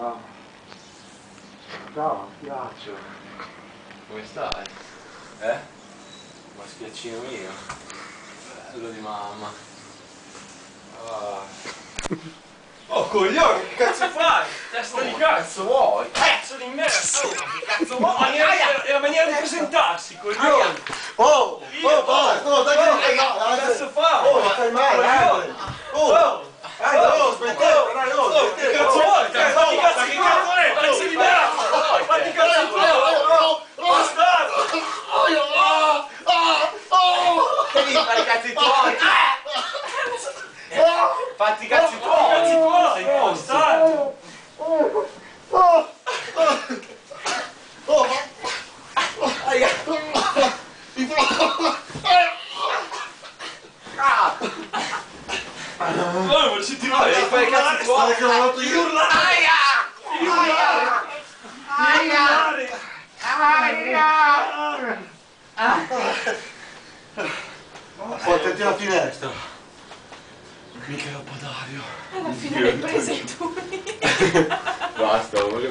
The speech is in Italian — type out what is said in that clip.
Ah. Ciao, piaccio. Come stai? Ma spiaccino mio. Bello di mamma. Oh coglione, che cazzo fai? Testa di cazzo vuoi? Pezzo di merda! Che cazzo vuoi? È la maniera di presentarsi, coglione! Oh, basta, no, dai, Che cazzo fai? oh, stai male, smettete, dai, Che cazzo vuoi? Fatti cazzo di cazzo, pezzo di merda! Fatti cazzo tuoi! Bastardo! Devi fare i cazzi tuoi! Fatti i cazzi tuoi! Bastardo! Vuoi sentirlo? Devi fare i cazzi tuoi! che l'ho fatto io. Attenti alla finestra. Mica è un po' d'aria. Alla fine l'hai presa tu. Basta, voglio